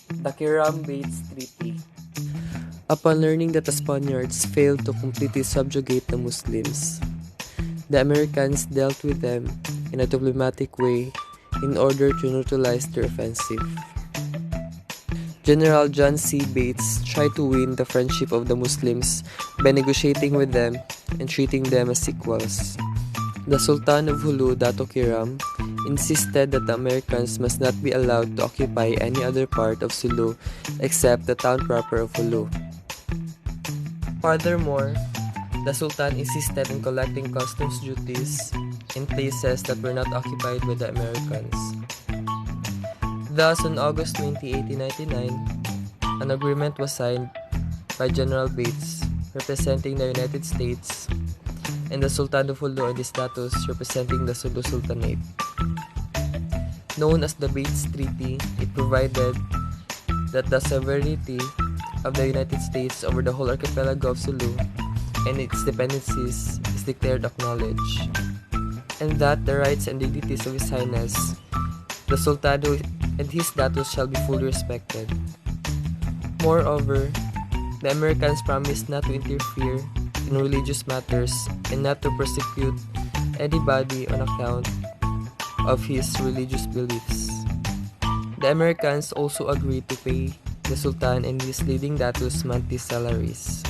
The Kiram-Bates Treaty. Upon learning that the Spaniards failed to completely subjugate the Muslims, the Americans dealt with them in a diplomatic way in order to neutralize their offensive. General John C. Bates tried to win the friendship of the Muslims by negotiating with them and treating them as equals. The Sultan of Hulu, Dato Kiram, insisted that the Americans must not be allowed to occupy any other part of Sulu except the town proper of Hulu. Furthermore, the Sultan insisted in collecting customs duties in places that were not occupied by the Americans. Thus, on August 20, 1899, an agreement was signed by General Bates, representing the United States, and the Sultan of Hulu and his status representing the Sulu Sultanate. Known as the Bates Treaty, it provided that the sovereignty of the United States over the whole archipelago of Sulu and its dependencies is declared acknowledged, and that the rights and dignities of His Highness, the Sultan and his datos shall be fully respected. Moreover, the Americans promised not to interfere in religious matters and not to persecute anybody on account of his religious beliefs. The Americans also agreed to pay the Sultan and his leading datos monthly salaries.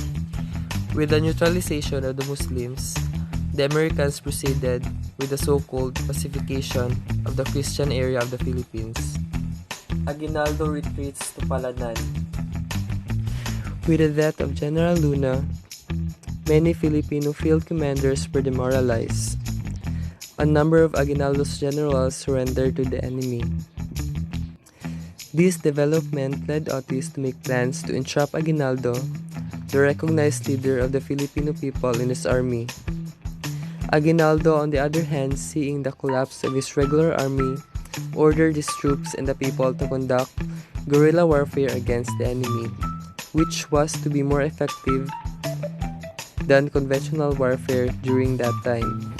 With the neutralization of the Muslims, the Americans proceeded with the so-called pacification of the Christian area of the Philippines. Aguinaldo retreats to Palanan. With the death of General Luna, many Filipino field commanders were demoralized. A number of Aguinaldo's generals surrendered to the enemy. This development led Otis to make plans to entrap Aguinaldo, the recognized leader of the Filipino people, in his army. Aguinaldo, on the other hand, seeing the collapse of his regular army, ordered his troops and the people to conduct guerrilla warfare against the enemy, which was to be more effective than conventional warfare during that time.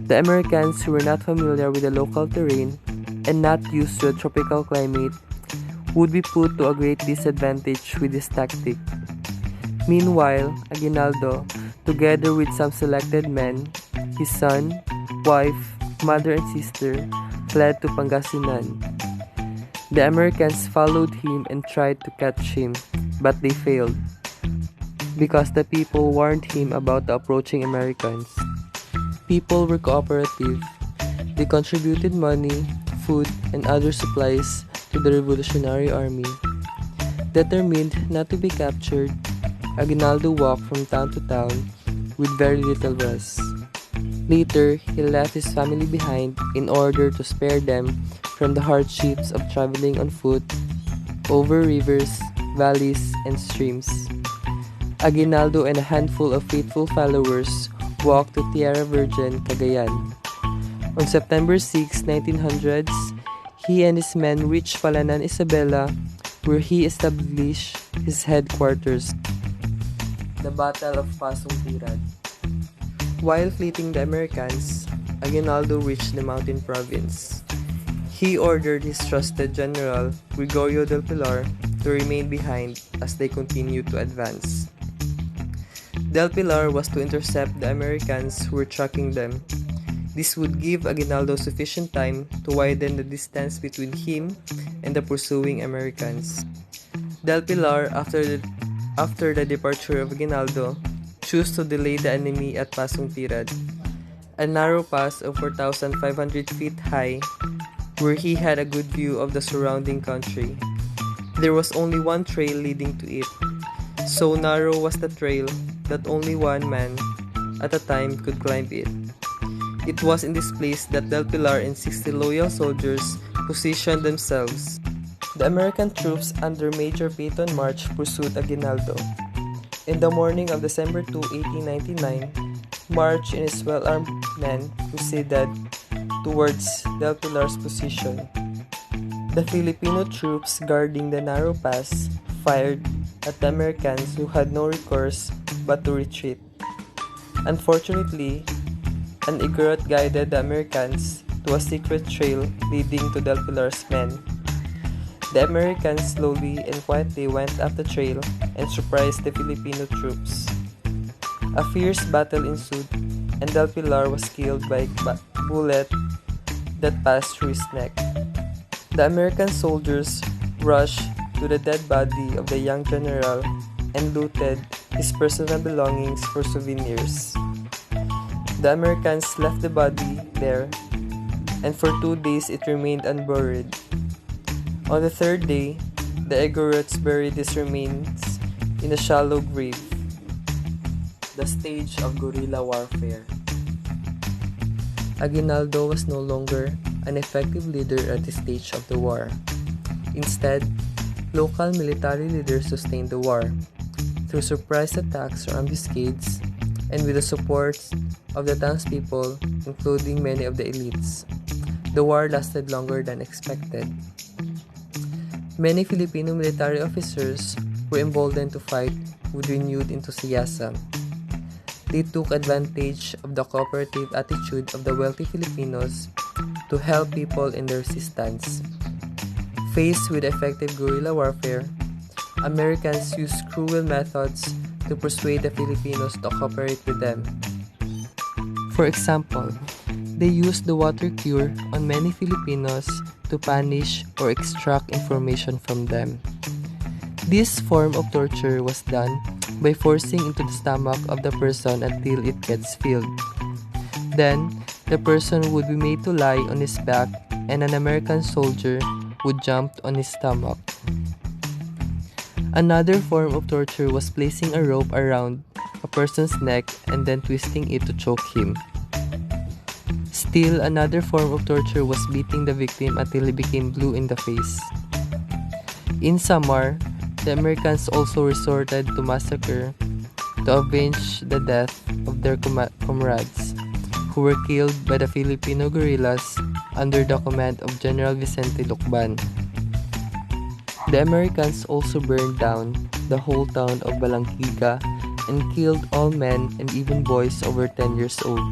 The Americans, who were not familiar with the local terrain and not used to a tropical climate, would be put to a great disadvantage with this tactic. Meanwhile, Aguinaldo, together with some selected men, his son, wife, mother and sister, fled to Pangasinan. The Americans followed him and tried to catch him, but they failed, because the people warned him about the approaching Americans. People were cooperative. They contributed money, food, and other supplies to the Revolutionary Army. Determined not to be captured, Aguinaldo walked from town to town with very little rest. Later, he left his family behind in order to spare them from the hardships of traveling on foot over rivers, valleys, and streams. Aguinaldo and a handful of faithful followers walked to Tierra Virgen, Cagayan. On September 6, 1900s, he and his men reached Palanan, Isabela, where he established his headquarters. The Battle of Pasong Tirad. While fleeing the Americans, Aguinaldo reached the mountain province. He ordered his trusted general, Gregorio del Pilar, to remain behind as they continued to advance. Del Pilar was to intercept the Americans who were tracking them. This would give Aguinaldo sufficient time to widen the distance between him and the pursuing Americans. Del Pilar, after the departure of Aguinaldo, chose to delay the enemy at Pasong Tirad, a narrow pass of 4,500 feet high, where he had a good view of the surrounding country. There was only one trail leading to it. So narrow was the trail that only one man at a time could climb it. It was in this place that Del Pilar and 60 loyal soldiers positioned themselves. The American troops under Major Peyton March pursued Aguinaldo. In the morning of December 2, 1899, March and his well-armed men proceeded towards Del Pilar's position. The Filipino troops guarding the narrow pass fired at the Americans, who had no recourse but to retreat. Unfortunately, an egret guided the Americans to a secret trail leading to Del Pilar's men. The Americans slowly and quietly went up the trail and surprised the Filipino troops. A fierce battle ensued, and Del Pilar was killed by a bullet that passed through his neck. The American soldiers rushed to the dead body of the young general and looted his personal belongings for souvenirs. The Americans left the body there, and for 2 days it remained unburied. On the third day, the Igorots buried his remains in a shallow grave. The stage of guerrilla warfare. Aguinaldo was no longer an effective leader at this stage of the war. Instead, local military leaders sustained the war through surprise attacks or ambuscades and with the support of the townspeople, including many of the elites. The war lasted longer than expected. Many Filipino military officers were emboldened to fight with renewed enthusiasm. They took advantage of the cooperative attitude of the wealthy Filipinos to help people in their resistance. Faced with effective guerrilla warfare, Americans used cruel methods to persuade the Filipinos to cooperate with them. For example, they used the water cure on many Filipinos to punish or extract information from them. This form of torture was done by forcing into the stomach of the person until it gets filled. Then, the person would be made to lie on his back and an American soldier would jump on his stomach. Another form of torture was placing a rope around a person's neck and then twisting it to choke him. Still, another form of torture was beating the victim until he became blue in the face. In Samar, the Americans also resorted to massacre to avenge the death of their comrades who were killed by the Filipino guerrillas under the command of General Vicente Lucban. The Americans also burned down the whole town of Balangkiga and killed all men and even boys over 10 years old.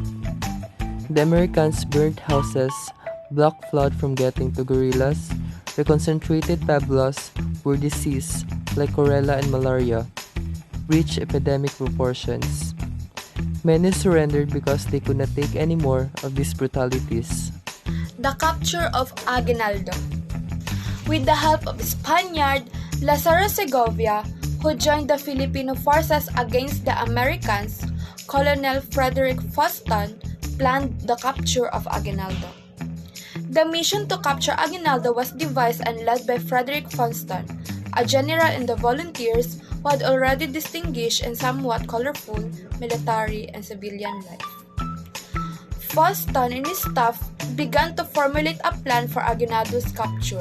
The Americans burned houses, blocked flood from getting to guerrillas, reconcentrated pueblos where disease like cholera and malaria reached epidemic proportions. Many surrendered because they could not take any more of these brutalities. The capture of Aguinaldo. With the help of Spaniard Lazaro Segovia, who joined the Filipino forces against the Americans, Colonel Frederick Foston planned the capture of Aguinaldo. The mission to capture Aguinaldo was devised and led by Frederick Foston, a general in the volunteers who had already distinguished in somewhat colorful military and civilian life. Foston and his staff began to formulate a plan for Aguinaldo's capture.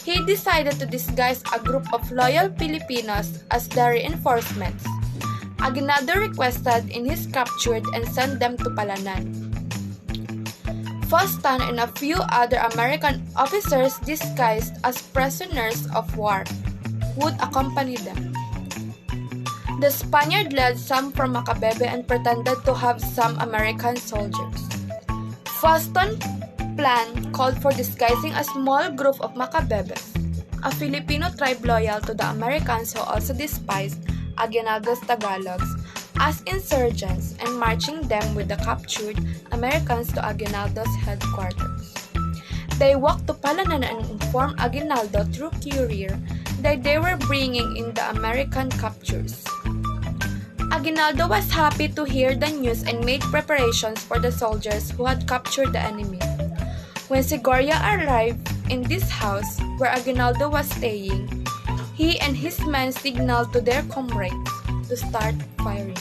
He decided to disguise a group of loyal Filipinos as their reinforcements. Aguinaldo requested in his captured and sent them to Palanan. Foston and a few other American officers disguised as prisoners of war would accompany them. The Spaniard led some from Macabebe and pretended to have some American soldiers. Foston's plan called for disguising a small group of Macabebes, a Filipino tribe loyal to the Americans who also despised Aguinaldo's Tagalogs, as insurgents and marching them with the captured Americans to Aguinaldo's headquarters. They walked to Palanan and informed Aguinaldo through courier that they were bringing in the American captures. Aguinaldo was happy to hear the news and made preparations for the soldiers who had captured the enemy. When Segovia arrived in this house where Aguinaldo was staying, he and his men signaled to their comrades to start firing.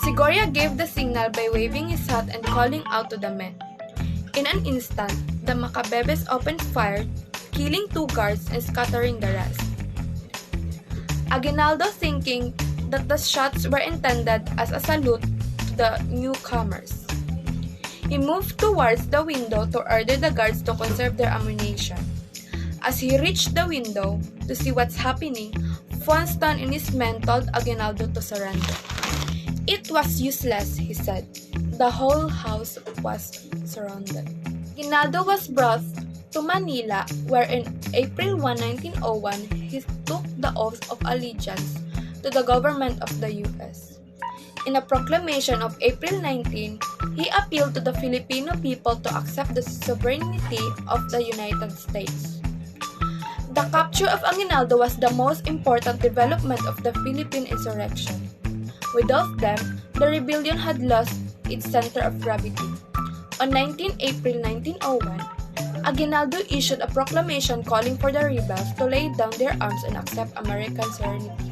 Segovia gave the signal by waving his hat and calling out to the men. In an instant, the Macabebes opened fire, killing 2 guards and scattering the rest. Aguinaldo, thinking that the shots were intended as a salute to the newcomers, he moved towards the window to order the guards to conserve their ammunition. As he reached the window to see what's happening, Foston and his men told Aguinaldo to surrender. It was useless, he said. The whole house was surrounded. Aguinaldo was brought to Manila, where in April 1, 1901, he took the oath of allegiance to the government of the U.S. In a proclamation of April 19, he appealed to the Filipino people to accept the sovereignty of the United States. The capture of Aguinaldo was the most important development of the Philippine insurrection. Without them, the rebellion had lost its center of gravity. On 19 April 1901, Aguinaldo issued a proclamation calling for the rebels to lay down their arms and accept American sovereignty.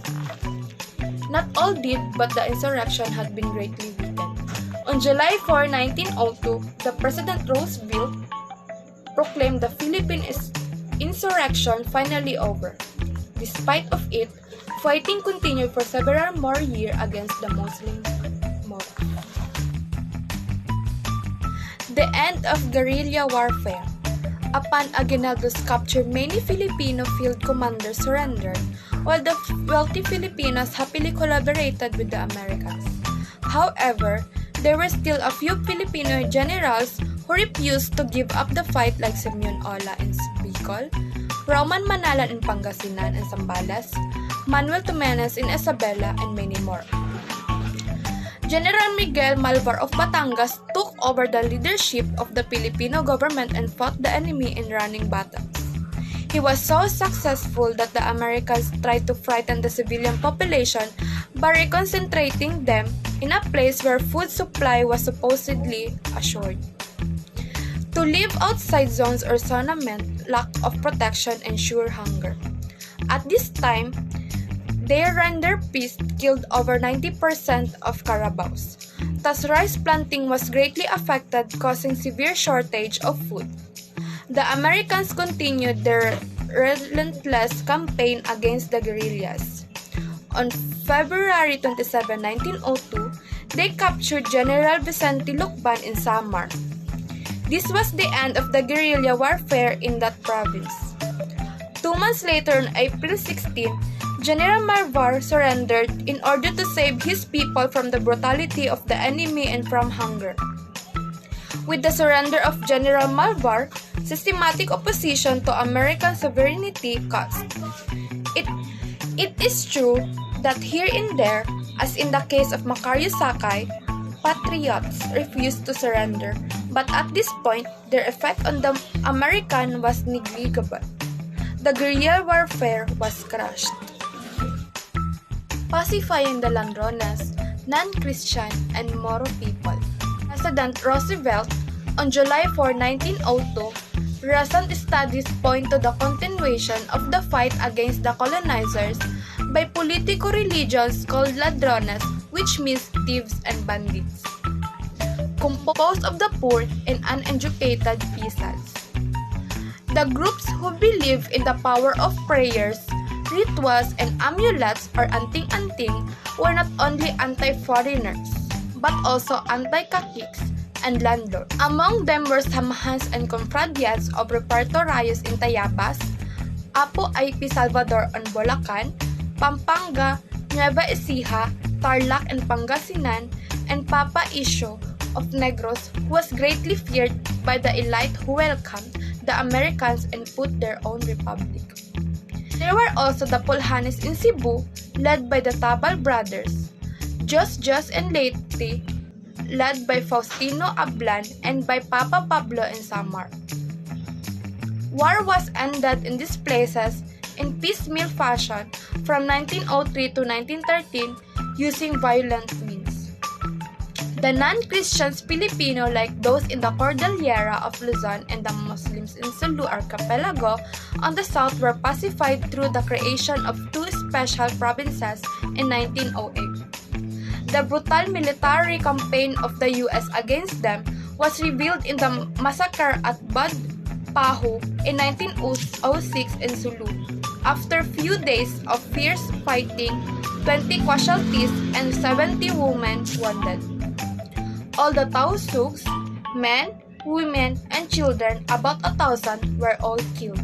Not all did, but the insurrection had been greatly weakened. On July 4, 1902, the President Roosevelt proclaimed the Philippine insurrection finally over. Despite of it, fighting continued for several more years against the Muslim mob. The end of guerrilla warfare. Upon Aguinaldo's capture, many Filipino field commanders surrendered, while the wealthy Filipinos happily collaborated with the Americans. However, there were still a few Filipino generals who refused to give up the fight, like Simeon Ola in Bicol, Roman Manalan in Pangasinan and Zambales, Manuel Tumenes in Isabela, and many more. General Miguel Malvar of Batangas took over the leadership of the Filipino government and fought the enemy in running battles. He was so successful that the Americans tried to frighten the civilian population by reconcentrating them in a place where food supply was supposedly assured. To live outside zones or zona meant lack of protection and sure hunger. At this time, their render peace killed over 90% of Carabaos. Thus, rice planting was greatly affected, causing severe shortage of food. The Americans continued their relentless campaign against the guerrillas. On February 27, 1902, they captured General Vicente Lucban in Samar. This was the end of the guerrilla warfare in that province. 2 months later, on April 16, General Malvar surrendered in order to save his people from the brutality of the enemy and from hunger. With the surrender of General Malvar, systematic opposition to American sovereignty caused. It is true that here and there, as in the case of Macario Sakay, patriots refused to surrender, but at this point, their effect on the American was negligible. The guerrilla warfare was crushed. Pacifying the Ladrones, non-Christian, and Moro people. President Roosevelt, on July 4, 1902, recent studies point to the continuation of the fight against the colonizers by politico-religions called Ladrones, which means thieves and bandits, composed of the poor and uneducated peasants. The groups who believe in the power of prayers, rituals, and amulets or anting-anting were not only anti-foreigners, but also anti-caciques and landlords. Among them were samahans and confradias of Repertorios in Tayabas, Apo IP Salvador on Bulacan, Pampanga, Nueva Ecija, Tarlac and Pangasinan, and Papa Isyo of Negros, who was greatly feared by the elite who welcomed the Americans and put their own republic. There were also the Pulhanes in Cebu, led by the Tabal brothers, Jos and Leyte, led by Faustino Ablan and by Papa Pablo in Samar. War was ended in these places in piecemeal fashion from 1903 to 1913 using violent means. The non-Christians Filipino, like those in the Cordillera of Luzon and the Muslims in Sulu Archipelago on the south, were pacified through the creation of 2 special provinces in 1908. The brutal military campaign of the U.S. against them was revealed in the massacre at Bad Pahu in 1906 in Sulu. After few days of fierce fighting, 20 casualties and 70 women wounded. All the Tausugs, men, women, and children, about 1,000, were all killed.